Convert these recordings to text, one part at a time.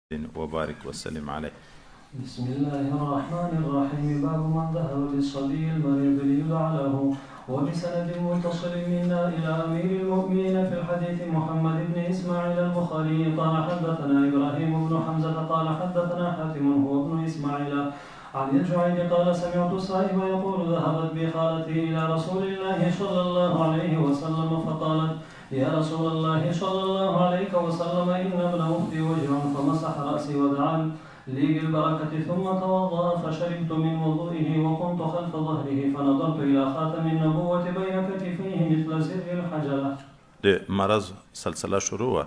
وبارك وسلم عليه. بسم الله الرحمن الرحيم. باب من ذهب بالصبي المريض ليدعى له. وبسند متصل منا إلى أمير المؤمنين في الحديث محمد بن إسماعيل البخاري قال حدثنا إبراهيم بن حمزة قال حدثنا حاتم هو ابن إسماعيل عن الجعيد قال سمعت السائب يقول ذهبت بخالتي إلى رسول الله صلى الله عليه وسلم فقالت يا رسول الله صلى الله عليه وسلم إن ابن أختي وجع فمسح رأسي ودعا لي بالبركة ثم توضأ فشربت من وضوئه وقمت خلف ظهره فنظرت إلى خاتم النبوة بين كتفيه مثل سر الحجلة. د مرض سلسله شروع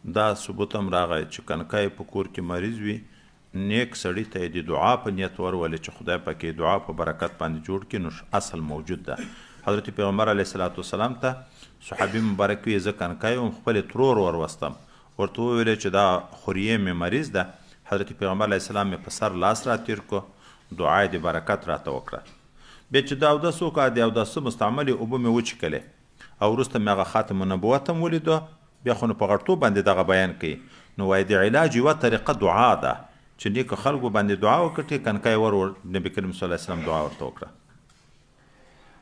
دا ثبوت هم راغی چې کنکای په کور کې مریض وي نیک سړی ته د دعا په نیت ورولې چې خدای پاکې دعا په برکت باندې جوړ کړي نو اصل موجود ده. حضرت پیغمبر علیه الصلاة والسلام ته صحابي مبارک وي زه کنکای هم خپل ترور وروستم ورته وویلې چې دا خوریې مې مریض ده. حضرت پیغمبر علیه السلام مې په سر لاس را تیر کو دعای د برکت راته وکړه. بیا چې دا اودس وکړه د اودس مستعملې اوبه مې وچیکلې او وروسته مې هغه خاتم النبوت هم ولیدو. بیا خو نو په غړټو باندې دغه بیان کوي نو وایي د علاج یوه طریقه دعا ده چې نیکو خلکو باندې دعا وکړي کنکای ور نبي کریم صلی الله علیه وسلم دعا ورته وکړه.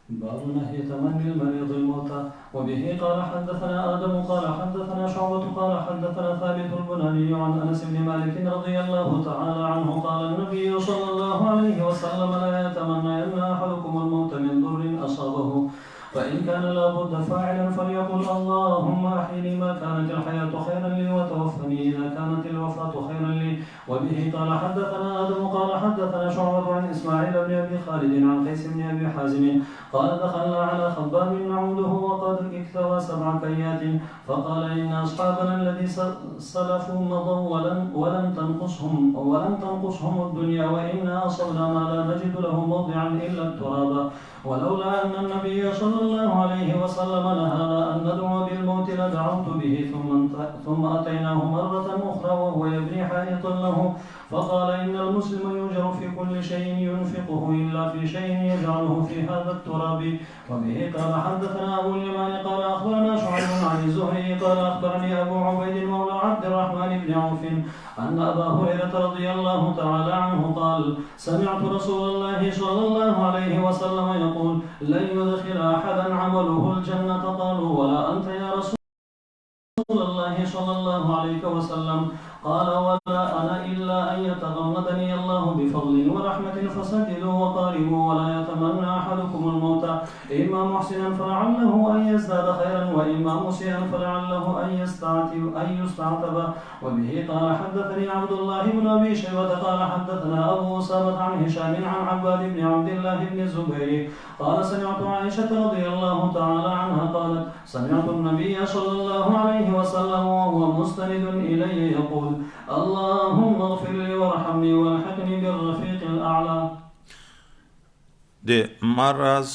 باب نهي تمني المريض الموتى. وبه قال حدثنا آدم قال حدثنا شعبة قال حدثنا ثابت البناني عن أنس بن مالك رضي الله تعالى عنه قال النبي صلى الله عليه وسلم لا يتمنين أحدكم الموت من ضر أصابه فإن كان لابد فاعلا فليقل اللهم أحيني ما كانت الحياة خيرا لي وتوفني إذا كانت الوفاة خيرا لي. وبه قال حدثنا آدم قال حدثنا شعبة عن إسماعيل بن أبي خالد عن قيس بن أبي حازم قال دخلنا على خباب نعوده وقد اكتوى 7 كيات فقال إن أصحابنا الذي سلفوا مضوا ولم تنقصهم الدنيا وإنا أصبنا ما لا نجد له موضعا إلا التراب ولولا أن النبي صلى الله عليه وسلم نهانا أن ندعو بالموت لدعوت به ثم أتيناه مرة أخرى وهو يبني حائطا له فقال إن المسلم يؤجر في كل شيء ينفقه إلا في شيء يجعله في هذا التراب. وبه قال حدثنا أبو اليمان قال أخبرنا شعيب عن الزهري قال أخبرني أبو عبيد مولى عبد الرحمن بن عوف أن أبا هريرة رضي الله تعالى عنه قال سمعت رسول الله صلى الله عليه وسلم يقول لن يدخل أحدا عمله الجنة قالوا ولا أنت يا رسول الله صلى الله عليه وسلم قال ولا أنا إلا أن يتغمدني الله بفضل ورحمة فسددوا وقاربوا ولا يتمنى أحدكم الموت إما محسنا فلعله أن يزداد خيرا وإما مسيئا فلعله أن يستعتب. وبه قال حدثني عبد الله بن أبي شيبة قال حدثنا أبو أسامة عن هشام عن عباد بن عبد الله بن الزبير قال سمعت عائشة رضي الله تعالى عنها قالت سمعت النبي صلى الله عليه وسلم وهو مستند إلي يقول اللهم اغفر لي وارحمني والحقني بالرفيق الأعلى. د مرض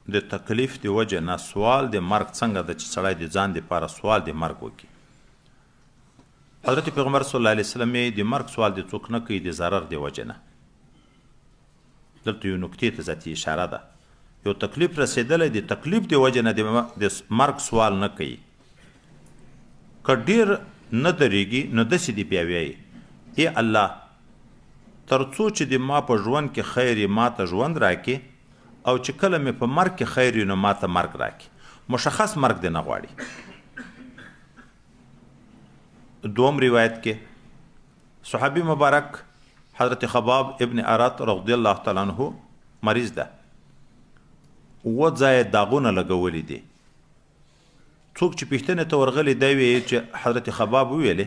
د تکلیف د وجه نه سوال د مرګ څنګه د چې سړی د ځان دپاره سوال د مرګ وکړي. حضرت پیغمبر صلی الله علیه وسلم د مرګ سوال د څوک نه کوي د ضرر د وجه نه. دلته یو نکتې ته ذاتي اشاره ده. یو تکلیف رسېدلی د تکلیف د وجه نه د مرګ سوال نه کوي. که ډېر نه درېږي نو داسې دې بیا وایي ای الله تر څو چې د ما په ژوند کې خیر ما ته ژوند راکړي او چې کله مې په مرګ کې خیر نو ما ته مرګ راکړي. مشخص مرګ دې نه غواړي. دوم روایت کې صحابي مبارک حضرت خباب ابن ارات رضی الله تعالی عنه مریض ده. اووه ځایه داغونه لګولي دي. څوک چې پوښتنې ته ورغلی دی ویې چې حضرت خباب وویلې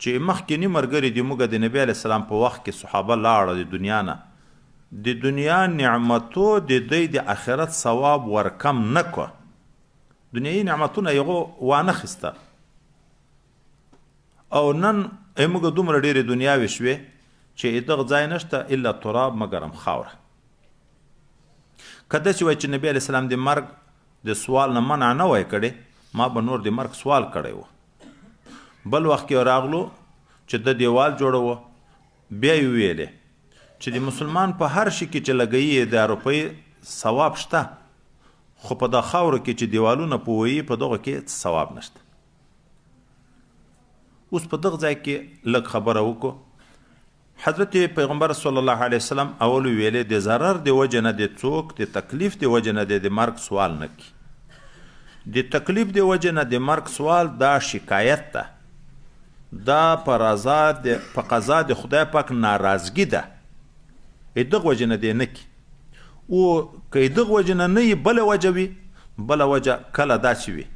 چې مخکې ملګري د موږ د نبي علیه السلام په وخت کې صحابه لاړه د دنیا نه د دنیا نعمتو د دوی د آخرت ثواب ورکم نه کړه. دنیایي نعمتونه یې وانه خیسته او نن موږ دومره ډېرې دنیاوې شوې چې دغه ځای نشته الا تراب مګر هم خاوره. که داسې وایي چې نبي علیه السلام د مرګ د سوال نه منع نه وای کړی ما به نور د مرګ سوال کړی و. بل وخت کې راغلو چې د دیوال جوړوه بیا یې ویلې چې د مسلمان په هر شي کې چې لګوي د روپۍ ثواب شته خو په دا خاوره کې چې دیوالونه پوهوي په دغه کې ثواب نشته. اوس په دغه ځای کې لږ خبره وکړو حضرت پیغمبر صلی الله علیه وسلم اول ویلې د ضرر د وجه نه د څوک د تکلیف د وجه نه د مرګ سوال نه کی د تکلیف د وجه نه د مرګ سوال دا شکایت ده دا په قضا د خدای پاک ناراضګي ده دغه وجه نه دی نه کی او که دغه وجه نه نه بله وجه وي بله وجه کله داسې وي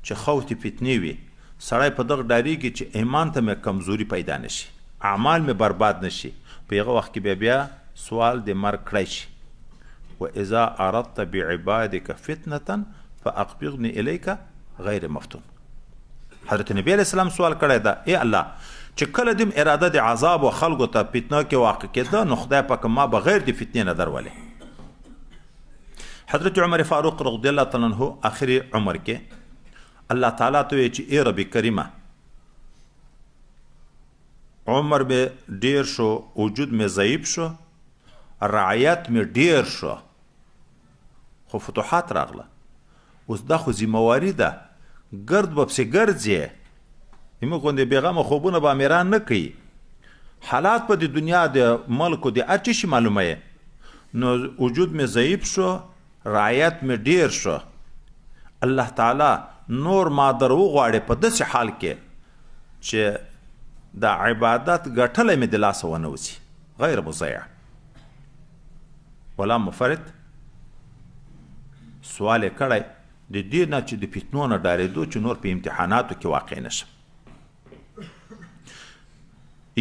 چې خوف فتنې وي سړی په دغه ډاریږي چې ایمان ته مې کمزوري پیدا نشي اعمال مې برباد نشي په هغه وخت کې بیا سوال د مرګ کړی شي واذا اردت بعبادك فتنه فاقبضني اليك غیر مفتون حضرت نبی علیہ السلام سوال کړی دا ای الله چې کله دم اراده د عذاب او خلکو ته فتنه کې واقع کېده نو خدای پاک ما بغیر د فتنې نه درولې حضرت عمر فاروق رضی الله تعالی عنہ آخری عمر کې الله تعالی ته وی چې ای رب کریمه عمر به ډیر شو وجود مې ضعیف شو رعایت مې ډیر شو خو فتوحات راغله اوس دا خو ذمہواری ده ګرد به پسې ګرځې موږ غوندې بېغمه خوبونه به امیران نه کوي حالات په د دنیا د ملکو د هر چی شي معلومه یې نو وجود مې ضعیف شو رعایت مې ډیر شو الله تعالی نور ما در وغواړي په داسې حال کې چې د عبادت ګټلی مې د لاسه ونه وځي غیر مضیع ولا مفرد سوال یې کړی د دې نه چې د فتنو نه ډارېدو چې نور په امتحاناتو کې واقع نشم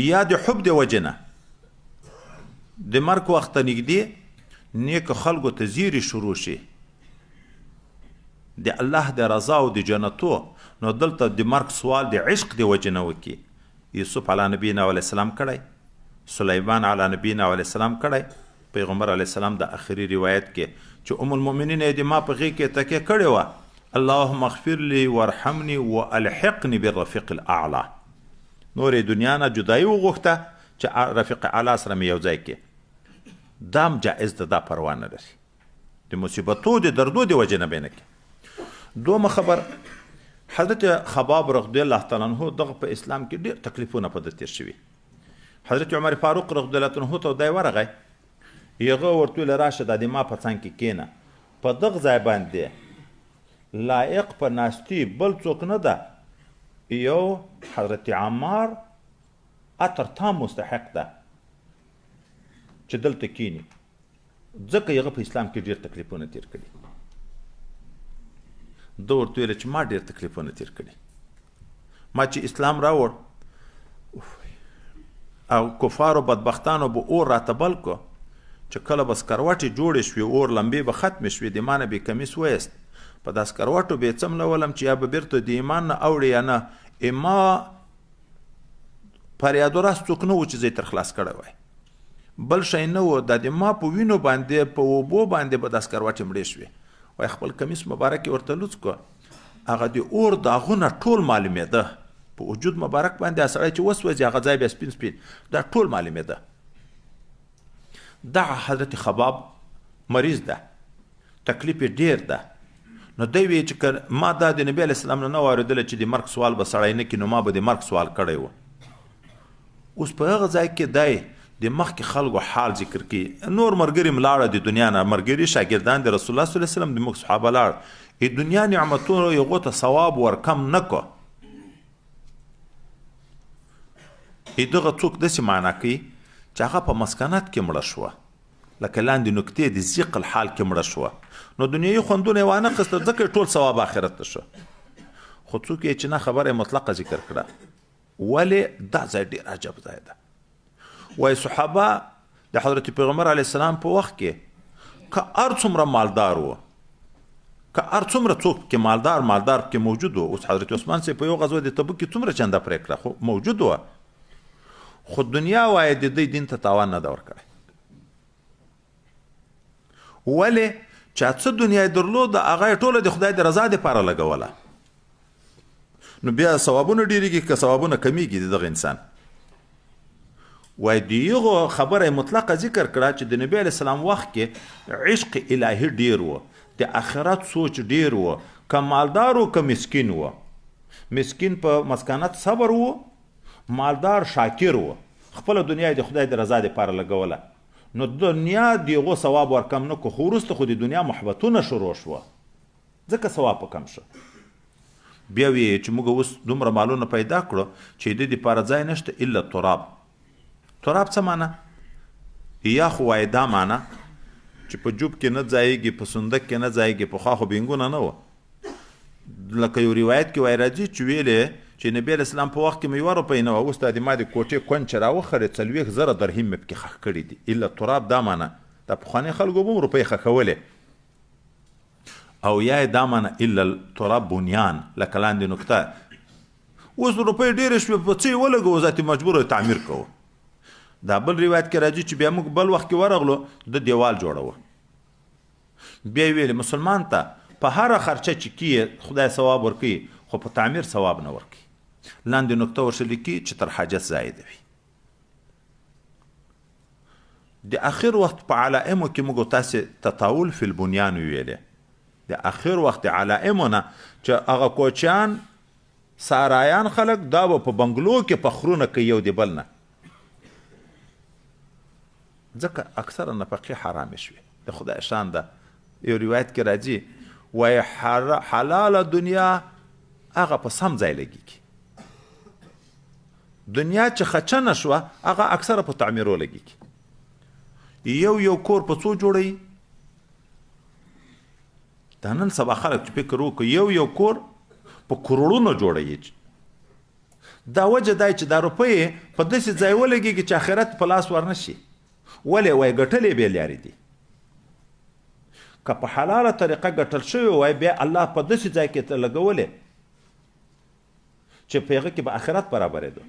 یا د حب د وجې نه د مرګ وخت ته نږدې نیکو خلکو ته زیری شروع شي د الله د رضا او د جنتو نو دلته د مرګ سوال د عشق د وجې نه وکړي یوسف علی نبینا علیه السلام کړی سلیمان علی نبینا علیه السلام کړی پیغمبر علیه السلام د آخري روایت کې چې ام المؤمنین یې د ما په غېږ کې تکیه کړې وه اللهم اغفر لي وارحمني والحقني بالرفیق الاعلى نور دنیا نه جدایي وغوښته چې رفیق اعلی سره مې یو ځای کې دام جائز ده دا پروا نه لري د مصیبتو د دردو د وجې نه به نه کې دومه خبر حضرت خباب رضی الله تعالی عنہ دغه په اسلام کې ډېر تکلیفونه په تیر شوي حضرت عمر فاروق رضی الله عنه ته دی ورغی یغه ورته راشه د ما په څنګ کې کینه په دغه ځای باندې لایق په ناشتي بل څوک نه ده یو حضرت عمار اتر تام مستحق ده چې دلته کینی ځکه یغه په اسلام کې ډېر تکلیفونه تیر کړي ده ورته ویل چې ما ډېر تکلیفونه تیر کړي ما چې اسلام راوړ او کفارو بدبختانو به اور راته بل کو چې کله به سکروټې جوړې شوې اور لمبې به ختمې شوې د ما نه به کمیس ویست په دا سکروټو به یې څملولم چې یا به بیرته د ایمان نه اوړي یا نه ما فریاد و راست څوک نه و چې زه یې تر خلاص کړی وای بل شی نه و دا د ما په وینو باندې په اوبو باندې به دا سکروټې مړې شوې وای خپل کمیس مبارک یې ورته لوڅ کړه هغه د اور داغونه ټول معلومېده په وجود مبارک باندې سړی چې وسوځي هغه ځای بیا سپین سپین دا ټول معلومېده دا حضرت خباب مریض ده تکلیف یې ډېر ده نو دی وی چې ما دا د نبی علیه السلام نه واورېدله چې د مرګ سوال به سړی نه کړي نو ما به د مرګ سوال کړی و اوس په هغه ځای کې دی د مخکې خلکو حال ذکر کړي نور ملګري ملاړه د دنیا نه ملګري شاګردان د رسول الله صلی الله علیه وسلم د موږ صحابه لاړ د دنیا نعمتونو یغو ته ثواب ورکم نه کو دغه څوک داسې معنا کوي چې هغه په مسکنات کې مړه شوه لکه لاندې نکتې د ذیقل حال کې مړه شوه نو دنیایي خوندونه یې وانه خسته ځکه ټول ثواب آخرت ته شو خو څوک یې چې نه خبره مطلقه ذکر کړه ولې دا ځای ډېر عجب ځای ده وای صحابه د حضرت پیغمبر علیه السلام په وخت کې که هر څومره مالدار و که هر څومره څوک کې مالدار کې موجود و اوس حضرت عثمان صاحب په یو غزوه د تبوک کې څومره چنده پرې کړه خو موجود و خو دنیا وایي د دې دین ته تاوان نه ده ورکړی ولې چې څه دنیا یې درلوده هغه یې ټوله د خدای د رضا دپاره لګوله نو بیا ثوابونه ډېرېږي که ثوابونه کمیږي د دغه انسان وای دیغه خبره مطلقه ذکر کړه چې د نبی علیه السلام وخت کې عشق الهي ډیر و د آخرت سوچ ډیر و که مالدار و که مسکین و مسکین په مسکنت صبر و مالدار شاکر و خپله دنیا د خدای د رضا دپاره لګوله نو دنیا د هغو ثواب ورکم نه کړو خو وروسته خو د دنیا محبتونه شروع شوه ځکه ثواب په کم شو بیا وی چې موږ اوس دومره مالونه پیدا کړو چې د دپاره ځای نشته الا تراب تراب څه معنی یا خو وایي دا معنی چې په جوب کې نه ځایږي په صندوق کې نه ځایږي پخوا خو بینګونه نه وه لکه یو روایت کې وایي راځي چې ویلې چې نبی اسلام په وخت کې مې 1 روپۍ نه وه اوس د ما د کوټې کونج چې راوخرې 40,000 درهم مې پکې ښخ کړي دي الا تراب دا معنی دا پخواني خلکو به هم روپۍ ښخولې او یا دا معنی الا تراب بنیان لکه لاندې نکته اوس روپۍ ډېرې شوې په څه یې ولګوو ذاتي مجبور تعمیر کوو دا بل روایت کې راځي چې بیا موږ بل وخت کې ورغلو د دیوال جوړوه بیا یې ویلې مسلمان ته په هره خرچه چې کیې خدای ثواب ورکوي خو په تعمیر ثواب نه ورکوي لاندې نکته ورسره لیکي چې تر حاجت زایده وي د اخر وخت په علائمو کې موږ تاسې تطاول فی البنیان ویلې د اخر وخت علائمو نه چې هغه کوچیان سارایان خلک دا به په بنګلو کې فخرونه کوي یو د بل نه ځکه اکثره نفقې حرامې شوې د خدای شان ده یو روایت کې راځي وایي حلاله دنیا هغه په سم ځای لګېږي دنیا چې خچنه شوه هغه اکثره په تعمیرو لګېږي یو کور په څو جوړوي دا نن سبا خلک چې فکر وکړي یو کور په کروړونو جوړوي دا وجه دی چې دا روپۍ په داسې ځای ولګېږي چې آخرت په لاس ورنه شي ولې وایي ګټلې بې لارې دي که په حلاله طریقه ګټل شوی وای بیا الله په داسې ځای کې ته لګولې چې په هغه کې به آخرت برابرېدو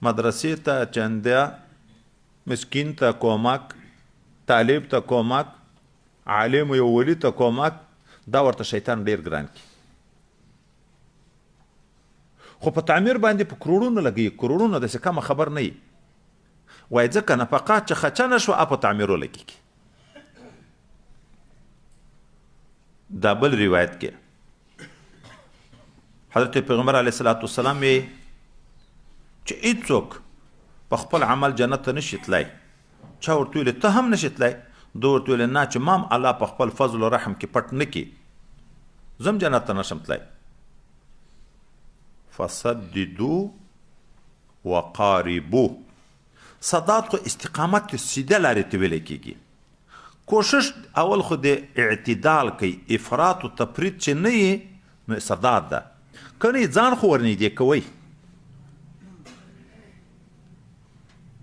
مدرسې ته چندیا مسکین ته کومک طالب ته کومک عالم یو ولی ته کومک دا ورته شیطان ډیر ګران کی خو په تعمیر باندې په کروڑونو لګي کروڑونو داسې کمه خبر نه وي وایي ځکه نفقات چې خچنه شوه په تعمیرو لګي دا بل روایت کې حضرت پیغمبر علیه الصلاۃ والسلام یې چې هیڅوک په خپل عمل جنت ته نشي تللی چا ورته ویلې ته هم نشي تللی ده ورته ویلې نه چې مام الله په خپل فضل و رحم کې پټ نه کړي زم جنت ته نشم تللی فسددو وقاربو صداد خو استقامت سیده لارې ته ویلی کېږي کوشش اول خو د اعتدال کوي افراط و تفرید چې نه یې نو صداد ده که نه ځان خو ورنږدې کوئ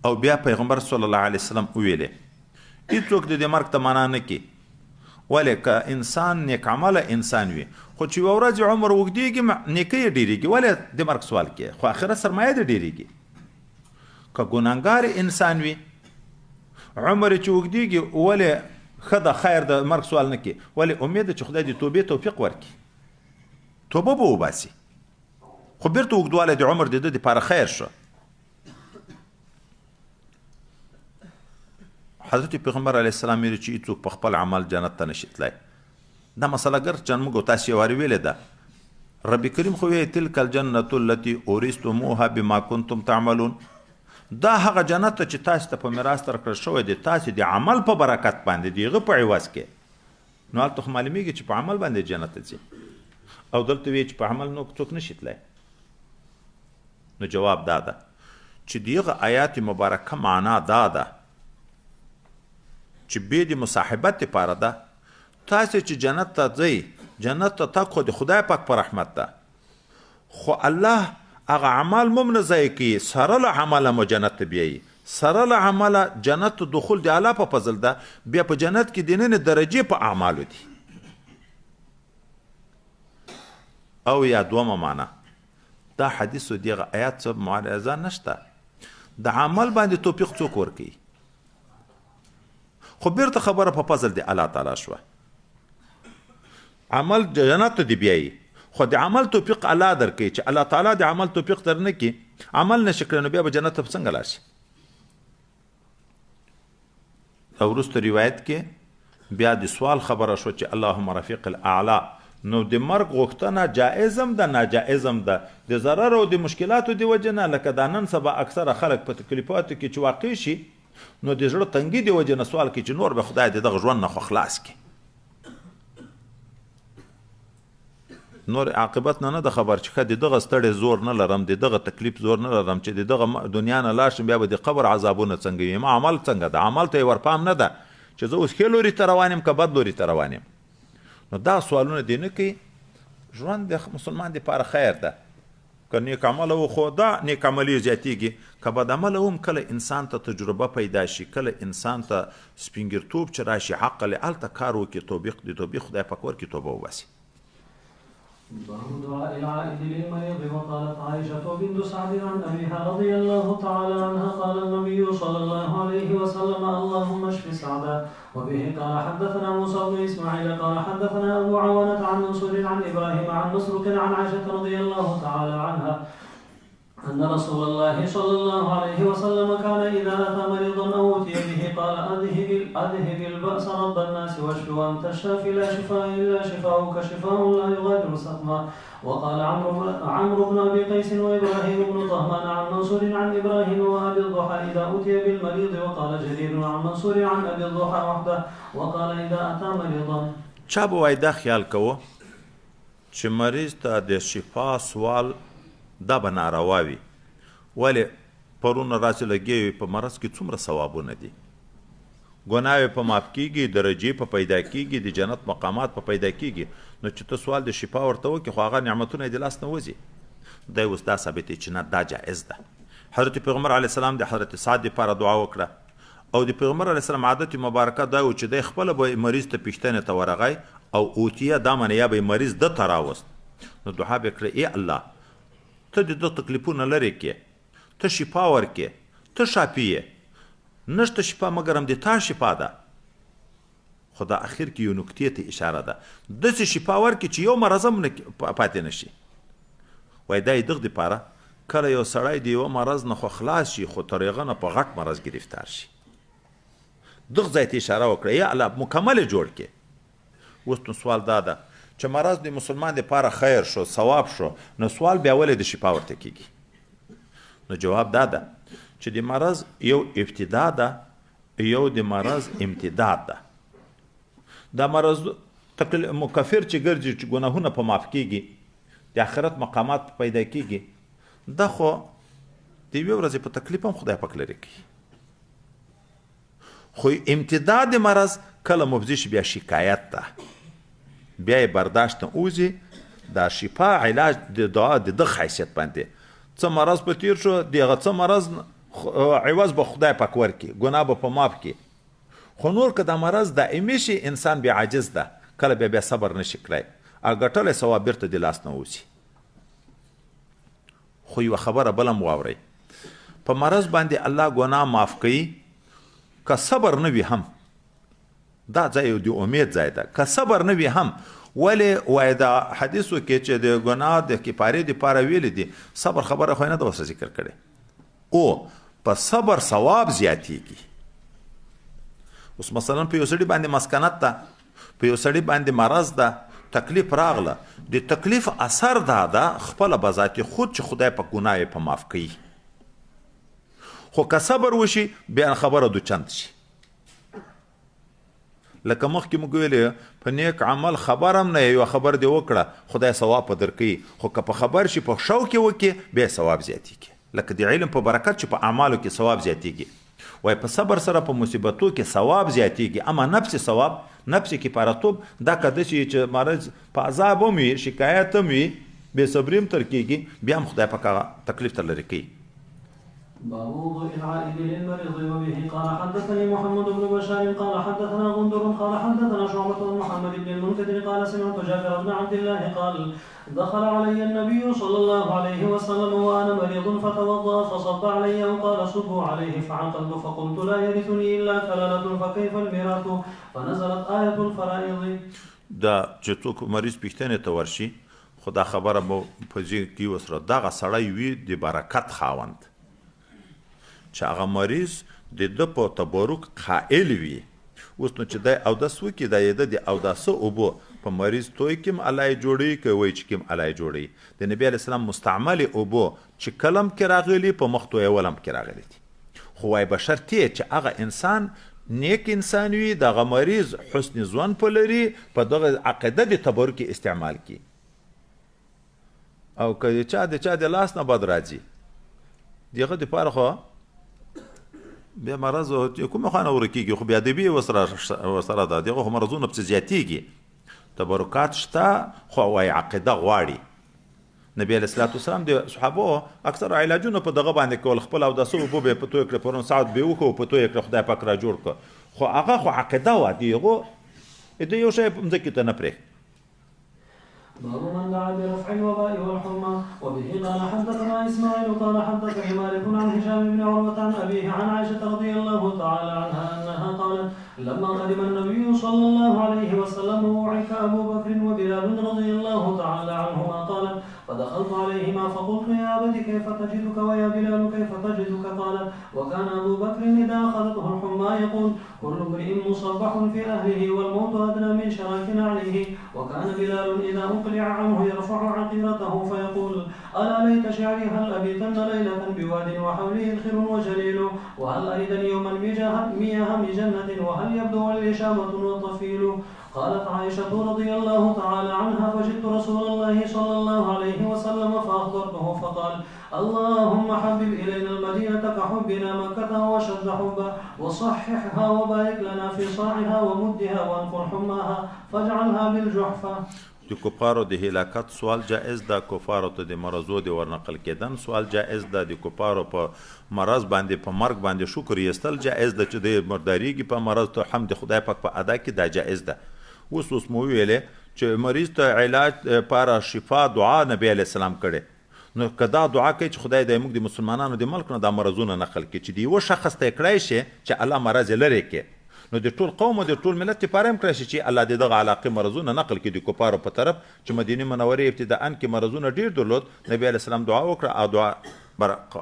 او بیا پیغمبر صلی الله علیه وسلم ویلې هیڅوک د دې مرګ تمنا نه کوي ولې که انسان نیک عمله انسان وي خو چې یوه ورځ عمر اوږدېږي نیکۍ یې ډېرېږي ولې د مرګ سوال کوي خو آخرت سرمایه دې ډېرېږي که ګناهګار انسان وي عمر چې اوږدېږي ولې ښه د خیر د مرګ سوال نه کوي ولې امید ده چې خدای د توبې توفیق ورکړي توبه به وباسي خو بیرته اوږدوالی د عمر د ده دپاره خیر شو حضرت پیغمبر علیه السلام ویلي چې هیڅوک په خپل عمل جنت ته نشي تللی دا مسله ګر چې موږ تاسو یې وارې ویلې ده رب کریم خو ویلي تلک الجنة التي اورثتموها بما کنتم تعملون دا هغه جنت ته چې تاسو ته په میراث درکړل شوی دی تاسو د عمل په برکت باندې د هغه په عوض کې نو هلته خو معلومیږي چې په عمل باندې جنت ته ځي او دلته وایي چې په عمل نو څوک نشي تللی نو جواب دا ده چې د هغه آیات مبارکه معنا دا ده چې بې د مصاحبت لپاره ده تاسې چې جنت ته ځئ جنت ته تګ خو د خدای پاک په رحمت ده خو الله هغه عمل مو نه ضایع کوي سره له عمله مو جنت ته بیایي سره له عمله جنت ته دخول د الله په فضل ده بیا په جنت کې دننه درجې په اعمالو دي او یا دومه معنا دا حدیث و دغه آیات څه معارضه نشته د عمل باندې توفیق څوک ورکوي خو بیرته خبره په فضل د الله تعالی شوه عمل جنت ته دی بیایي خو د عمل توفیق الله درکوي چې الله تعالی د عمل توفیق در نه کړي عمل نشي کړی نو بیا به جنت ته څنګه لاړ شي او وروسته روایت کې بیا د سوال خبره شو چې اللهم رفیق الاعلی نو د مرګ غوښتنه جایز هم ده ناجایز هم ده د ضرر او د مشکلاتو د وجې نه لکه دا نن سبا اکثره خلک په تکلیفاتو کې چې واقع شي نو د زړه تنګي د وجې نه سوال کوي چې نور به خدای د دغه ژوند نه خو خلاص کړي نور عاقبت نه د خبر چې د دغه ستړی زور نه لرم د دغه تکلیف زور نه لرم چې د دغه دنیا نه لاړ شم بیا به د قبر عذابونه څنګه وي ما عمل څنګه ده عمل ته یې ورپام نه ده چې زه اوس ښې لوري ته روان یم که بد لوري ته روان یم نو دا سوالونه دی نه کوي ژوند د مسلمان دپاره خیر ده که نیک عمله و خو دا نیک عملي زیاتیږي که بد عمله هم کله انسان ته تجربه پیدا شي کله انسان ته سپینګرتوب چې راشي حق له هلته کار وکړي د توبې خدای پاک ورکړي توبه وباسي باب دعاء العائد للمريض وقالت عائشة بنت سعد عن أبيها رضي الله تعالى عنها قال النبي صلى الله عليه وسلم اللهم اشف سعدا وبه قال حدثنا موسى بن إسماعيل قال حدثنا أبو عوانة عن منصور عن إبراهيم عن مسروق عن عائشة رضي الله تعالى عنها أن رسول الله صلى الله عليه وسلم كان إذا أتى مريضا أو أتي به قال أذهب البأس رب الناس واشف وأنت الشافي لا شفاء إلا شفاؤك شفاء لا يغادر سقما وقال عمرو بن أبي قيس وإبراهيم بن طهمان عن منصور عن إبراهيم وأبي الضحى إذا أتي بالمريض وقال جرير عن منصور عن أبي الضحى وحده وقال إذا أتى مريضا چا به وای دا خیال کوو چې مریض ته د شفا سوال دا به ناروا وي ولې پرونه راسې لګې وي په مرض کې څومره ثوابونه دي ګناوې په معاف کېږي درجې په پیدا کېږي د جنت مقامات په پیدا کېږي نو چې ته سوال د شفا ورته وکړې خو هغه نعمتونه یې د لاس نه وځي دی اوس دا ثابتوي چې نه دا جایز ده حضرت پیغمبر علیه السلام د حضرت سعد دپاره دعا وکړه او د پیغمبر علیه السلام عادت مبارکه دا و چې دی خپله به مریض ته پوښتنې ته ورغی او اوتیه دا منه یا به مریض ده ته راوست نو دعا به کړه ای الله ته د ده تکلیفونه لرې کې ته شفا ورکې ته شافي یې نشته شفا مګر هم د تا شفا ده خو دا اخر کې یو نکتې ته اشاره ده داسې شفا ورکې چې یو مرض هم پاتې نه شي وایي دا یې دغه دپاره کله یو سړی د یوه مرض نه خو خلاص شي خو تر هغه نه په غټ مرض ګرفتار شي دغه ځای ته اشاره وکړه یا الله مکمل یې جوړ کې اوس نو سوال دا ده چې مرض د مسلمان دپاره خیر شو ثواب شو نو سوال بیا ولې د شفا ورته کېږي نو جواب دا ده چې د مرض یو ابتدا ده یو د مرض امتداد ده دا مرض مکفر چې ګرځي چې ګناهونه په معاف کېږي د آخرت مقامات پیدا کېږي دا خو د یوې ورځې په تکلیف هم خدای پاک لرې کوي خو امتداد د مرض کله مفضي شي بیا شکایت ده بیا یې برداشت نه اوځي دا شفا علاج د دعا د ده حیثیت باندې څه مرض په تیر شو د هغه څه مرض عوض به خدای پاک ورکړي ګناه به په معاف کړي خو نور که دا مرض دائمي شي انسان بیا عاجز ده کله بیا صبر نشي کړی او ګټلی ثواب بیرته د لاس نه وځي خو یوه خبره بله هم واورئ په مرض باندې الله ګناه معاف کوي که صبر نه وي هم دا ځای د امید ځای ده که صبر نه وي هم ولې وایي دا حدیثو کې چې د ګناه د کفارې دپاره ویلي دي صبر خبره خو یې نه ده ورسره ذکر کړې او په صبر ثواب زیاتیږي اوس مثلا په یو سړي باندې مسکنت ده په یو سړي باندې مرض ده تکلیف راغله د تکلیف اثر دا ده خپله به ذاتي خود چې خدای په ګناه یې په معاف کوي خو که صبر وشي بیا خبره دو چند شي لکه مخکې موږ ویلې په نیک عمل خبر هم نه یوه خبر دې وکړه خدای ثواب په درکوي خو که په خبر شي په شوق یې وکړي بیا ثواب زیاتیږي لکه د علم په برکت چې په اعمالو کې ثواب زیاتیږي وایي په صبر سره په مصیبتو کې ثواب زیاتیږي اما نفس ثواب نفس کفارتوب دا که داسې چې مرض په عذاب هم وي شکایت هم وي بې صبري هم تر کېږي بیا هم خدای پاک هغه تکلیف ته لرې کوي باب وضوء العائد للمريض وبه قال حدثني محمد بن بشار قال حدثنا غندر قال حدثنا شعبة بن محمد بن المنكدر قال سمعت جابر بن عبد الله قال دخل علي النبي صلى الله عليه وسلم وانا مريض فتوضا فصب علي وقال صبوا عليه فعقلت فقلت لا يرثني الا كلاله فكيف الميراث فنزلت آية الفرائض دا چې څوک مریض پوښتنې ته ورشي خو دا خبره به په ځای کې وسره دغه سړی وي د برکت خاوند چې هغه مریض د ده په تبرک قائل وي اوس نو چې دی اودس وکړي دا یې د اوداسه اوبه په مریض توی کې هم الله یې جوړوي که وایي چې کې هم الله یې جوړوي د نبي علیه السلام مستعملې اوبو چې کلم کې راغلي په مخ تویول هم کې راغلي دي خو وایي بشرط یې چې هغه انسان نیک انسان وي دغه مریض حسن ځوان په لري په دغه عقیده د تبرک استعمال کی او که چا د لاس نه بد راځي دغه دپاره خو بیا مرض کومه خانه ورکېږي خو بیا ادبي ورسره ده دغه خو مرضونه پسې زیاتېږي تبرکات شته خو وایي عقیده غواړي نبی علیه الصلاة والسلام د صحابو اکثر علاجونه په دغه باندې کول خپل اوداسه اوبه به یې په توی کړه پرون ساعت به یې وکړو په توی کړه خدای پاک را جوړ کړه خو هغه خو عقیده وه د هغو د یو شی مځکې ته نه پرېږد باب من دعا برفع الوباء والحمى وبه قال حدثنا اسماعيل قال حدثني مالك عن هشام بن عروة عن أبيه عن عائشة رضي الله تعالى عنها أنها قالت لما قدم النبي صلى الله عليه وسلم وعك أبو بكر وبلال رضي الله تعالى عنهما قالت فدخلت عليهما فقلت يا أبت كيف تجدك ويا بلال كيف تجدك قالت وكان أبو بكر إذا أخذته الحمى يقول كل امرئ مصبح في أهله والموت أدنى من شراك عليه وكان بلال إذا أقلع عنه يرفع عقيرته فيقول ألا ليت شعري هل أبيتن ليلة بواد وحوله الخر وجليل وهل أيدن يوما مياه بجنة وهل يبدو لي شامة والطفيل قالت عائشة رضي الله تعالى عنها فجئت رسول الله صلى الله عليه وسلم فأخبرته فقال اللهم حبب إلينا المدينة كحبنا مكة وشد حبا وصححها وبارك لنا في صاعها ومدها وانقل حماها فاجعلها بالجحفة د کفارو د هلاکت سوال جائز ده کفارو ته د مرضو د ورنقل کېدن سوال جائز ده د کفارو په مرض باندې په مرګ باندې شکر یستل جائز ده چې د مرداریږي په مرض ته حمد خدای پاک په ادا کې دا جائز ده اوس مو ویلې چې مریض ته علاج لپاره شفا دعا نبی علیه السلام کړې نو که دا دعا کوي چې خدای د موږ د مسلمانانو د ملک نه دا مرضونه نقل کړي چې د یوه شخص ته یې کړی شي چې الله مرض یې لرې کړي نو د ټول قوم او د ټول ملت لپاره هم کړی شي چې الله د دغه علاقې مرضونه نقل کړي د کفارو په طرف چې مدینې منورې ابتداء کې مرضونه ډېر درلود نبی علیه السلام دعا وکړه او دعا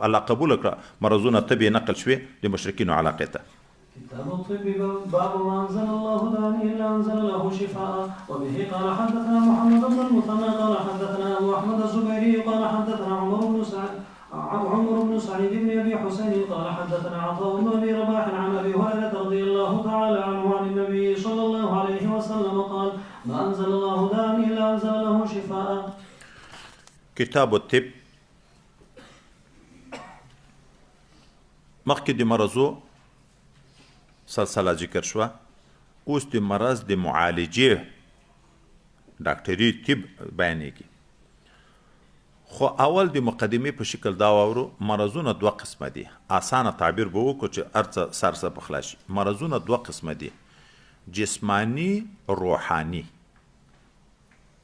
الله قبول کړه مرضونه طبیعي نقل شوې د مشرکینو علاقې ته كتاب الطب باب ما أنزل الله داء إلا أنزل له شفاء وبه قال حدثنا محمد بن المثنى قال حدثنا أبو أحمد الزبيري قال حدثنا عمر بن سعيد بن أبي حسين قال حدثنا عطاء بن أبي رباح عن أبي هريرة رضي الله تعالى عنه عن النبي صلى الله عليه وسلم قال ما أنزل الله داء إلا أنزل له شفاء كتاب الطب مخکې د مرضو سلسله ذکر شوه اوس د مرض د معالجې ډاکټري طب بیانېږي خو اول د مقدمې په شکل دا واورو مرضونه دوه قسمه دي اسانه تعبیر به وکړو چې هر څه سرسه پخلا شي مرضونه دوه قسمه دي جسمانی روحانی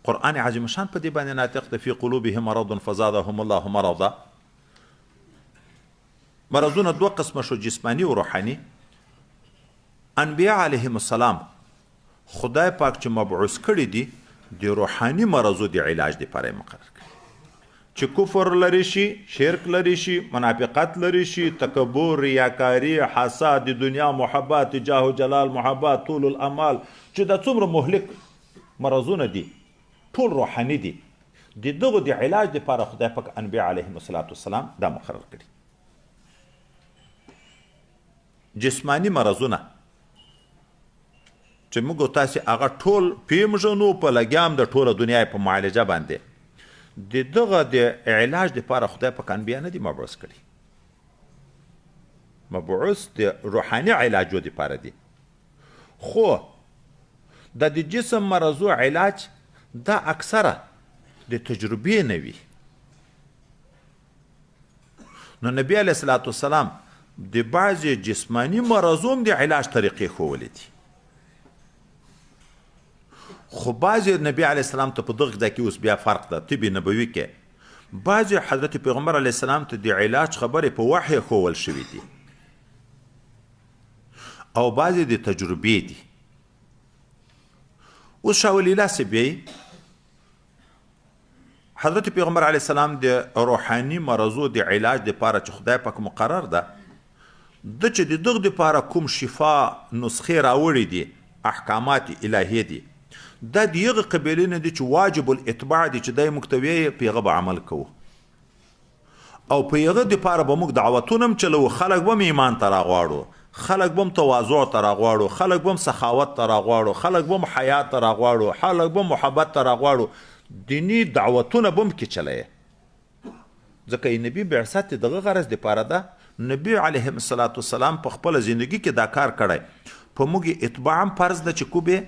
قرآن عظیم شان په دې باندې ناطق ده فی قلوبهم مرض فزادهم الله مرضا مرضونه دوه قسمه شو جسمانی و روحانی انبیاء علیهم السلام خدای پاک چې مبعوث کړي دي د روحاني مرضو د علاج لپاره مقرر کړي چې کفر لري شي شرک لري شي منافقت لري شي تکبر ریاکاری حسد د دنیا محبت جاه و جلال محبت طول الامال چې د څومره مهلک مرضونه دي ټول روحاني دي د دغه د علاج لپاره خدای پاک انبیاء علیهم السلام دا مقرر کړي جسمانی مرضونه چې موږ تاسې هغه ټول پیمژنو په لګیام د ټوله دنیا په معالجه باندې د دغه د علاج لپاره خدای پاک انبیا نه دي مبعوث کړي مبعوث د روحاني علاجو لپاره دي خو د جسم مرضو علاج دا اکثره د تجربې نه وي نو نبی علیه الصلاة والسلام د بعضې جسمانی مرضوم د علاج طریقې ښوولې دي خو بعضې نبی علیه السلام ته په دغه ځای کې اوس بیا فرق ده طب نبوي کې بعضې حضرت پیغمبر علیه السلام ته د علاج خبرې په وحی ښوول شوي دي او بعضې د تجربې دي اوس شاه ولی الله صاحب حضرت پیغمبر علیه السلام د روحاني مرضو د علاج لپاره چې خدای پاک مقرر ده د چې د دغه لپاره کوم شفا نسخې راوړي دي احکامات الهیه دي دا د هغه قبیلې نه دي چې واجب الاتباع دي چې دی موږ ته ویې په هغه به عمل کوو او په هغه دپاره به موږ دعوتونه هم چلوو خلک به هم ایمان ته راغواړو خلک به هم تواضع ته راغواړو خلک به هم سخاوت ته راغواړو خلک به هم حیا ته راغواړو خلک به هم محبت ته راغواړو دینی دعوتونه به هم کې چلی ځکه نبي بعثت دغه غرض دپاره ده نبي علیه السلام په خپله زندگی کې دا کار کړی په موږ اتباع هم فرض ده چې کوبې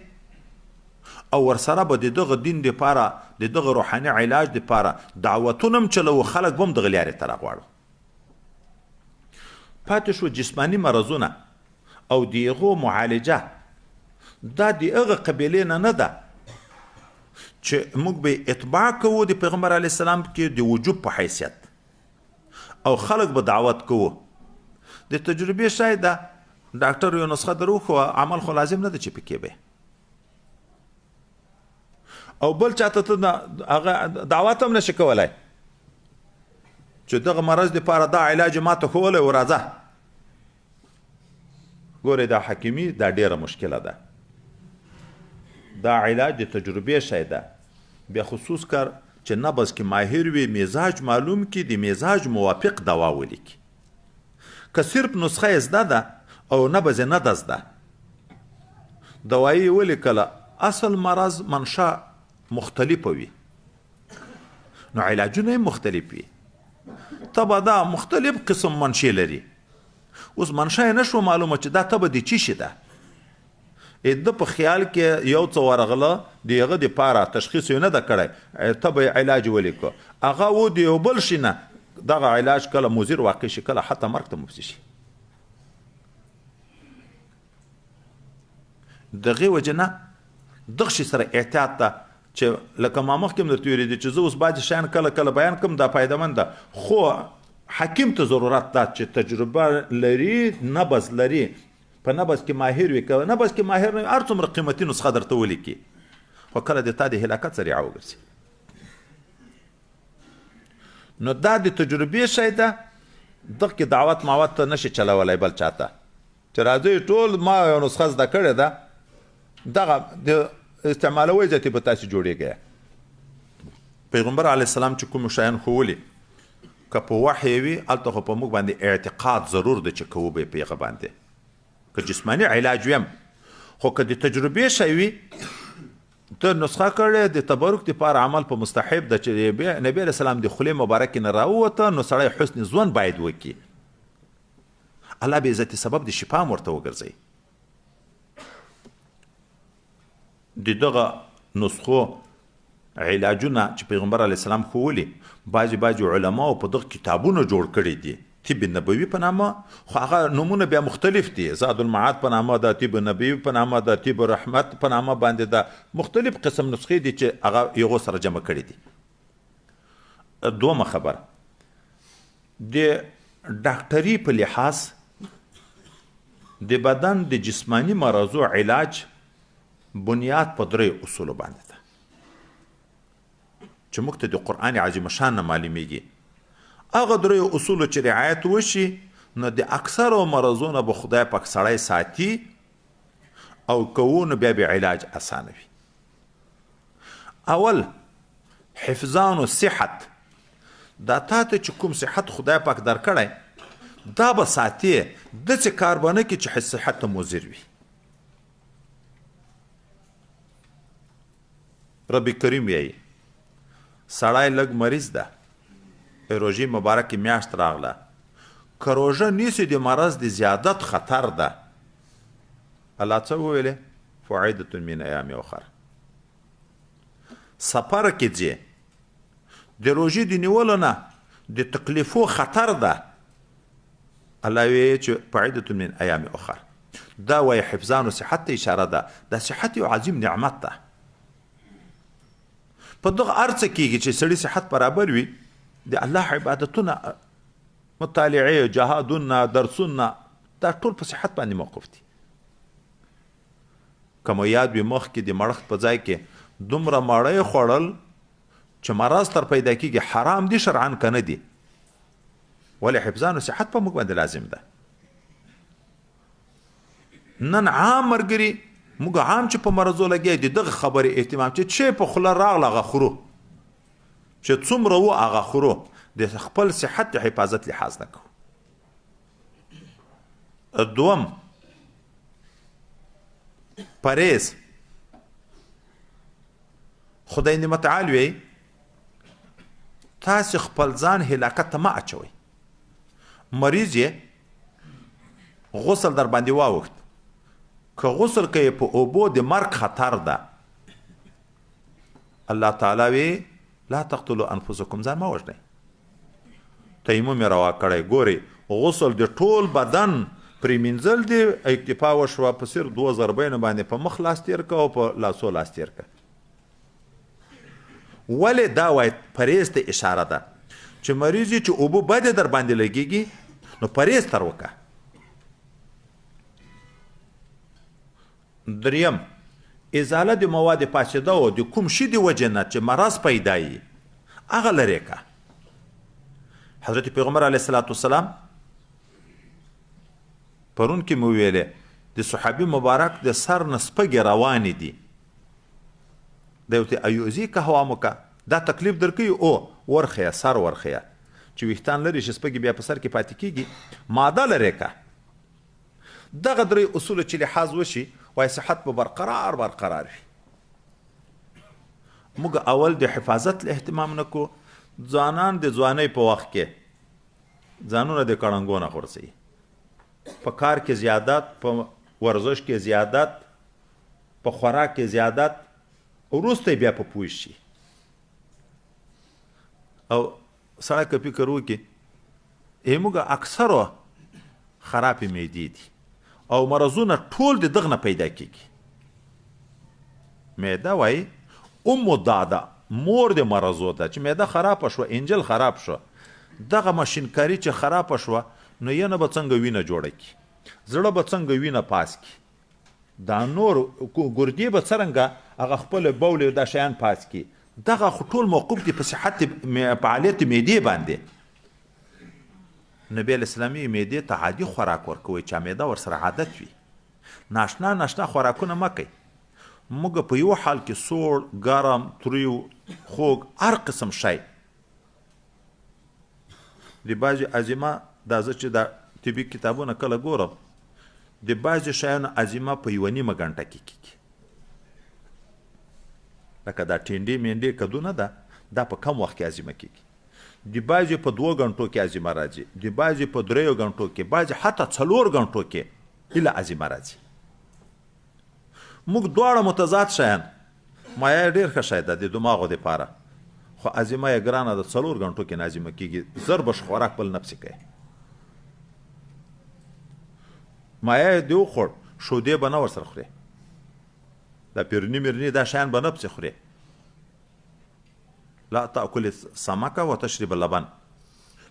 او ورسره به د دغه دین دپاره د دغه روحاني علاج دپاره دعوتونه هم چلوو خلک به هم دغه لارې ته راغواړو پاتې شو جسماني مرضونه او د هغو معالجه دا د هغه قبیلې نه ده چې موږ به اتباع کوو د پیغمبر علیه السلام کې د وجوب په حیثیت او خلک به دعوت کوو د تجربې شاید ده ډاکټر یو نسخه درو خو عمل خو لازم نه ده چې پکې به او بل چاته ته هغه دعوت هم نشي کولی چې دغه مرض دپاره دا علاج ما ته ښوولی و راځه ګورئ دا حکیمي دا ډیره مشکله ده دا علاج د تجربې شی ده بیا خصوص کر چې نبض کې ماهر وي مزاج معلوم کړي د مزاج موافق دوا ولیکي که صرف نسخه یې زده ده او نبض یې نه ده زده دوایي یې ولیکله اصل مرض منشا مختلفه وي نو علاجونه یې مختلف وي تبه دا مختلف قسم منشي لري اوس منشا یې نشو معلومه چې دا تبه د چی شي ده د په خیال کې یو څه ورغله د هغه دپاره تشخیص یې نه ده کړی تبه یې علاج ولیکو هغه و د یو بل شي نه دغه علاج کله مضر واقع شي کله حتی مرګ ته مفضي شي دغې وجې نه دغه شي سره احتیاط ته چې لکه ما مخکې هم درته ویلي دي چې زه اوس بعضې شیان کله کله بیان کوم دا فایدهمند ده خو حکیم ته ضرورت ده چې تجربه لري نبض لري په نبض کې ماهر وي که نبض کې ماهر نه هر څومره قیمتي نسخه درته ولیکي خو کله د تا د هلاکت ذریعه وګرځي نو دا د تجربې شی ده دغه کې دعوت معوت ته نشي چلولی بل چاته چې راځئ ټول ما یو نسخه زده کړې ده دغه د استعمالوي ځاتې به تاسې جوړېږئ پیغمبر علیه السلام چې کوم شیان ښوولي که په وحی وي هلته خو په موږ باندې اعتقاد ضرور دی چې کوو به یې په هغه باندې که جسماني علاج ویم خو که د تجربې شی وي ته نسخه کړې د تبرک دپاره عمل په مستحب ده چې نبي علیه السلام د خولې مبارکې نه راووته نو سړی حسن ژوند باید وکړي الله به عزت سبب د شفا هم ورته وګرځوي د دغه نسخو علاجونه چې پیغمبر علیه السلام ښوولي بعضې علماو په دغه کتابونه جوړ کړي دي طب نبوي په نامه خو هغه نومونه بیا مختلف دي زاد المعاد په نامه ده طب نبوي په نامه ده طب رحمت په نامه باندې ده مختلف قسم نسخې دي چې هغه یغو سره جمع کړي دي دومه خبر د ډاکټري په لحاظ د بدن د جسمانی مرضو علاج بنیاد په درې اصولو باندې ده چې موږ ته د قرآن عظیم شان نه معلومیږي هغه درې اصولو چې رعایت وشي نو د اکثرو مرضونو به خدای پاک سړی ساتي او کوو نو بیا به علاج اسانه وي اول حفظان و صحت دا تا ته چې کوم صحت خدای پاک درکړی دا به ساتي داسې کار به نه کړي چې صحت ته مضر وي رب کریم یې سړی لږ مریض ده روژې مبارکې میاشت راغله که روژه نیسي د مرض د زیادت خطر ده الله څه وویلې فعیدة من ایام اخر سفر کې ځې د روژې د نیولو نه د تکلیفو خطر ده الله ویې چې فعیدة من ایام اخر دا وایي حفظان و صحت ته اشاره ده دا صحت یو عظیم نعمت ده په دغه هر څه کېږي چې سړي صحت برابر وي د الله عبادتونه مطالعې جهادونه درسونه دا ټول په صحت باندې موقف دي که مو یاد وي مخکې د مړښت په ځای کې دومره مړۍ خوړل چې مرض تر پیدا کېږي حرام دي شرعا که نه دي ولې حفظان و صحت په موږ باندې لازم ده نن عام ملګري موږ عام چې په مرضو لګیا د دغه خبرې اهتمام چې په خوله راغله هغه خورو چې څومره و هغه خورو د خپل صحت د حفاظت لحاظ نه کوو. دوم پرهیز. خدای دې متعال وی تاسو خپل ځان هلاکت ته مه اچوئ. مریض یې غسل در باندې واوښت، که غسل کوي په اوبو د مرګ خطر ده. الله تعالی وی لا تقتلوا انفسکم، ځان مه وژنئ. تیمم یې روا کړی. ګورئ غسل د ټول بدن پرېمینځل دي، اکتفا وشوه په صرف 2 ضربینو باندې په مخ لاس تېر که او په لاسو لاس تېر که. ولې دا وایي پرهیز ته اشاره ده چې مریض چې اوبه بدې در باندې لګېږي نو پرهیز تر وکړه. دریم ازاله د مواد فاسده او د کوم شي د وجې نه چې مرض پیدا وي هغه لرې که. حضرت پیغمبر علیه الصلاة والسلام پرون کې مو ویلې د صحابي مبارک د سر نه سپږې روانې دي. د یو ته ایوزي قهوه مو که دا تکلیف درکوي او ورخیه سر ورخیه چې ویښتان لري چې سپږې بیا په سر کې پاتې کېږي ماده لرې که. دغه درې اصول چې لحاظ وشي وای صحت به برقرار وي. موږ اول د حفاظت له اهتمام نه کو. ځوانان د ځوانۍ په وخت کې ځانونه د کړنګو نه غورځوي، په کار کې زیادت، په ورزش کې زیادت، په خوراک کې زیادت، وروسته بیا په پوه شي. او سړی که فکر وکړي موږ اکثرو خرابې معدې دي او مرضونه ټول د دغه نه پیدا کېږي. معده وایي داده مور د مرضو ده چې معده خرابه شوه، انجل خراب شو، دغه ماشینکاري چې خرابه شوه نو ینه به څنګه وینه جوړه کړي، زړه به څنګه وینه پاس کړي، دا نور ګردې به څرنګه هغه خپل بول دا شیان پاس کړي. دغه خو ټول موقوف دي په صحت فعالیت معدې باندې. نبی الاسلامي معدې ته عادي خوراک ورکوي چې معده ورسره عادت وي. ناشنا خوراکونه مه کوئ. موږ په یو حال کې سوړ، ګرم، تریو، خوږ هر قسم شی د بعضې عظیمه دا زه چې دا طبي کتابونه کله ګورم د بعضې شیانو عظیمه په 1.5 غنټه کې کېږي. لکه دا ټینډې مینډې کدونه ده دا په کم وخت کې عظیمه کېږي. د بعضې په 2 غنټو کې عظیمه راځي، د بعضې په 3 غنټو کې، بعضې حتی 4 غنټو کې هله عظیمه راځي. موږ دواړه متضاد شیان، مایه ډېر ښه شی ده د دماغو دپاره، خو عظیمه یې ګرانه ده 4 غنټو کې نه عظیمه کېږي. زر بش خوراک بل نفسې کوي. مایه یې دې وخوړ شودې به نه ورسره خورې، دا پیرني میرني دا شیان به نه پسې خورې. لا تاکل سمک و تشرب اللبن.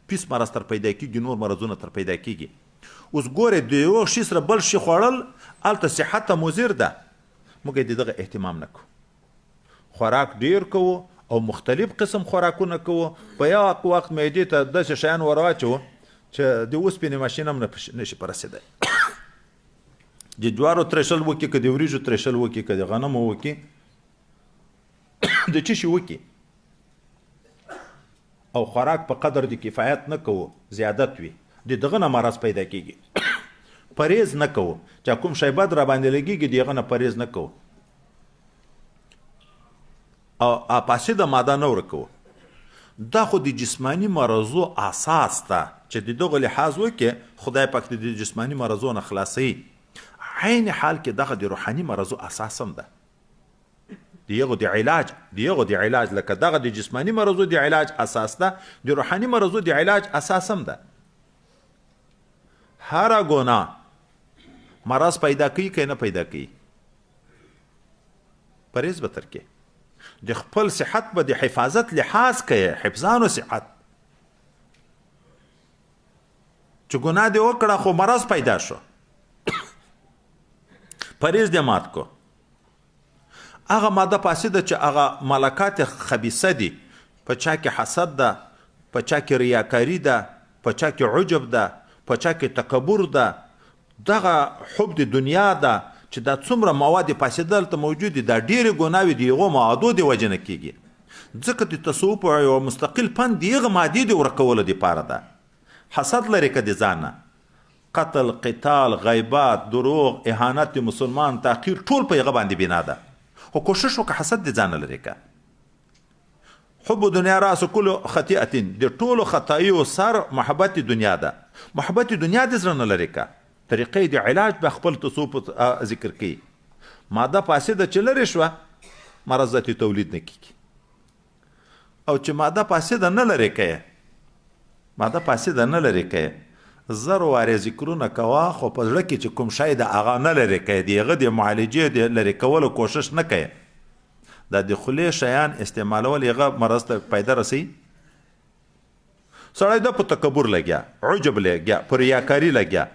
پیس مرض تر پیدا کېږي، نور مرضونه تر پیدا کېږي. اوس ګورې د یو شي سره بل شي خوړل هلته صحت ته مضر ده. موږ د دغه اهتمام نه کوو. خوراک ډیر کوو او مختلف قسم خوراکونه کوو. په یو وخت معدې ته داسې شیان ور واچوو چې د اوسپنې ماشین هم نشي په رسېدی. د جوارو ترشل وکړي که د وریجو ترشل وکړي که د غنمو وکړي د څه شي وکړي او خوراک په قدر د کفایت نه کوو، زیادت وي، د دغه نه مرض پیدا کېږي. پرهیز نه کوو چې کوم شی بد را باندې لګېږي د هغه نه پرهیز نه کوو او فاسده ماده نه ورکوو. دا خو د جسماني مرضو اساس ده چې د دغه لحاظ وکړي خدای پاک د جسماني مرضو نه خلاصوي. عین حال کې دغه د روحاني مرضو اساس هم ده. د یغو د علاج لکه دغه د جسماني مرضو د علاج اساس ده، د روحاني مرضو د علاج اساس هم ده. هر گناه مرض پیدا کوي که نه پیدا کوي، پرهیز به تر کې د خپل صحت به د حفاظت لحاظ کوي، حفظان و صحت. چې ګناه دې وکړه خو مرض پیدا شو، پرهیز دې مات کو. هغه ماده فاسده چې هغه ملکات خبیثه دي، په چا کې حسد ده، په چا کې ریاکاري ده، په چا کې عجب ده، په چا کې تکبر ده، دغه حب د دنیا ده چې دا څومره مواد فاسده دلته موجود دي دا ډېرې ګناوې د هغو معادو د وجې نه کېږي ځکه د تصوف یو مستقل فن د هغه مادې د ورکولو دپاره ده حسد لرې که د ځان نه قتل قتال غیبات دروغ اهانت د مسلمان تحقیر ټول په هغه باندې بنا ده خو کوشش وکړه حسد د ځان نه لرې که حب دنیا راس کل خطیئت د ټولو خطاییو سر محبت دنیا ده محبت دنیا د زړه نه لرې که طریقې د علاج به خپل تصوف ذکر کوي ماده فاسده چې لرې شوه مرض ذاتي تولید نه کېږي او چې ماده فاسده نه لرې که ماده فاسده نه لرې که زر وارې ذکرونه کوه خو په زړه کې چې کوم شی د هغه نه لرې که د هغه د معالجې د لرې کولو کوشش نه کوي دا د خولې شیان استعمالول هغه مرض ته پیدا رسوي سړی ده په تکبر لګیا عجب لګیا په ریاکاري لګیا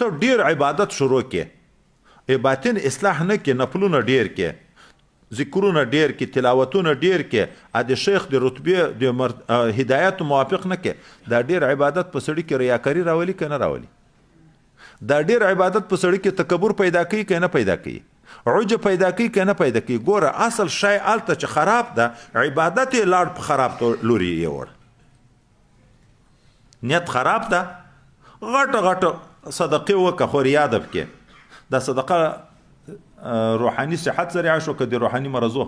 ته ډیر عبادت شروع کې باطن اصلاح نه کې نفلونه ډیر کې ذکرونه ډیر کې تلاوتونه ډیر کې د شیخ د رتبه د هدایت موافق نه کې دا ډیر عبادت په سړی کې ریاکاري راولي که نه راولي دا ډیر عبادت په سړی کې تکبر پیدا کوي که نه پیدا کوي عجب پیدا کوي که نه پیدا کوي ګوره اصل شی هلته چې خراب ده عبادت یې لاړ په خراب لوري یوړ نیت خراب ده غټه غټه صدقې وکړه خو ریا ده پکې دا صدقه روحاني صحت ذریعه شو که د روحاني مرضو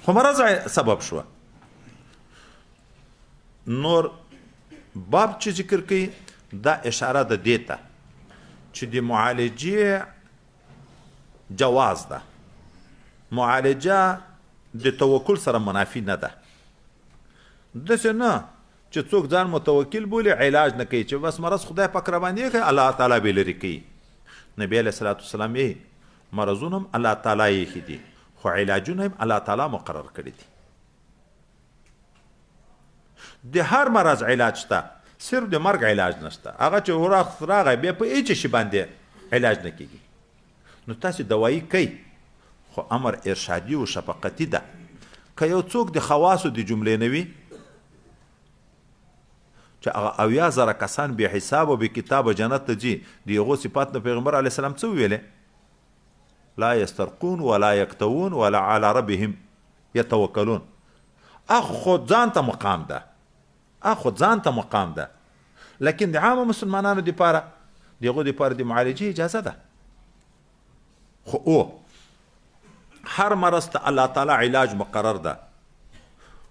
خو مرض سبب شو نور باب چې ذکر کوي دا اشاره ده دې ته چې د معالجې جواز ده معالجه د توکل سره منافي نه ده داسې نه چې څوک ځان متوکل بولي علاج نه کوي چې بس مرض خدای پاک راباندې کوي الله تعالی به لرې کوي نبی علیه الصلاة والسلام یې مرضونه هم الله تعالی یې ایښي دي خو علاجونه هم الله تعالی مقرر کړي دي د هر مرض علاج شته صرف د مرګ علاج نشته هغه چې وخت راغی بیا په هېڅ شي باندې علاج نه کېږي نو تاسې دوایي کوي خو امر ارشادي و شفقتي ده که یو څوک د خواصو د جملې نه وي چې هغه 80,000 کسان بې حساب او بې کتابه جنت ته ځي د هغو صفات نه پیغمبر علیه السلام څه وویلې لا یسترقون ولا یکتوون ولا علی ربهم یتوکلون اخو خود ځان ته مقام ده اخو ځان ته مقام ده لیکن د عامه مسلمانانو دپاره د هغو دپاره د معالجې اجازه ده خو او هر مرض ته الله تعالی علاج مقرر ده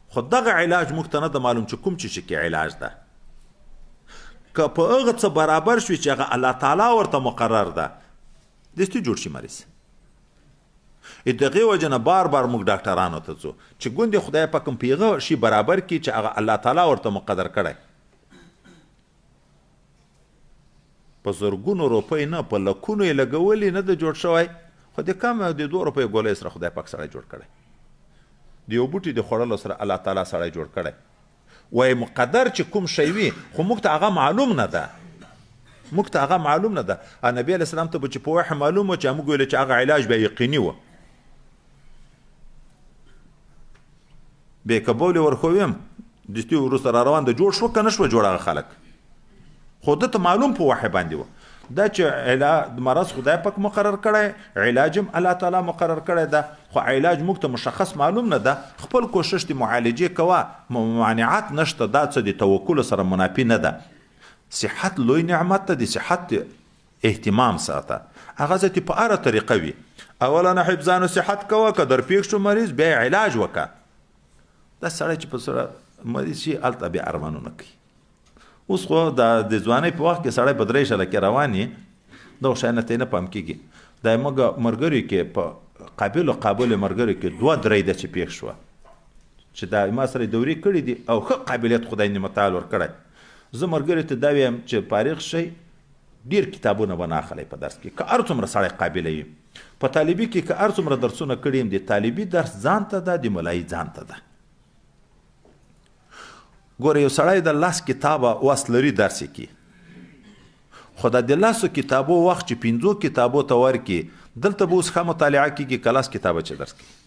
خو دغه علاج موږ ته نه ده معلوم چې کوم چې کې علاج ده که په هغه څه برابر شوي چې هغه الله تعالی ورته مقرر ده دستي جوړ شي مریض دغې وجه نه بار بار موږ ډاکټرانو ته ځو چې ګوندې خدای پاک هم په هغه شي برابر کړي چې هغه الله تعالی ورته مقدر کړی په زرګونو روپۍ نه په لکونو یې لګولي نه ده جوړ شوی خو د کم د 2 روپۍ ګولۍ سره خدای پاک سړی جوړ کړی د یو بوټي د خوړلو سره الله تعالی سړی جوړ کړی وای مقدر چې کوم شی وي خو موږ ته هغه معلوم نه ده موږ ته هغه معلوم نه ده نبی علیه السلام ته به چې په وحی معلوم و چې موږ ویل چې هغه علاج به یقیني و بې که بولې ورخویم دستي وروسته را روان د جوړ شو که نه شوه جوړ هغه خلک خو ده ته معلوم په وحی باندې و دا چې مرض خدای پاک مقرر کړی علاج هم الله تعالی مقرر کړی ده خو علاج موږ ته مشخص معلوم نه ده خپل کوشش د معالجې کوه ممانعات نشته دا څه د توکل سره منافي نه ده صحت لوی نعمت ته د صحت اهتمام ساته هغه ذاتي په هره طریقه وي اولا حفظان صحت کوه که در پیښ شو مریض بیا علاج وکړه دا سړی چې په سره مریض شي هلته بیا ارمانونه کوي اوس خو د ځوانۍ په وخت کې سړی په 3 شله کې روان یې دغه شیانو ته یې نه پام کېږي دا موږ ملګریو کې په قابلو ملګریو کې 2-3 ده چې پېښ شوه چې دا ما سره دورې کړي دي او ښه قابلیت خدای نعمتعال ورکړی زه ملګري ته دا ویم چې فارغ شئ ډېر کتابونه به نه اخلئ په درس کې که هر څومره سړی قابله وي په طالبي کې که هر څومره درسونه کړي یم د طالبي درس ځان ته ده د ملایي ځان ته ده ګوره یو سړی د 10 کتابه وس لري درس کې خو د 10 کتابو وخت چې 5 کتابو ته ورکړي دلته به اوس ښه مطالعه کېږي که 10 کتابه چې درس کړي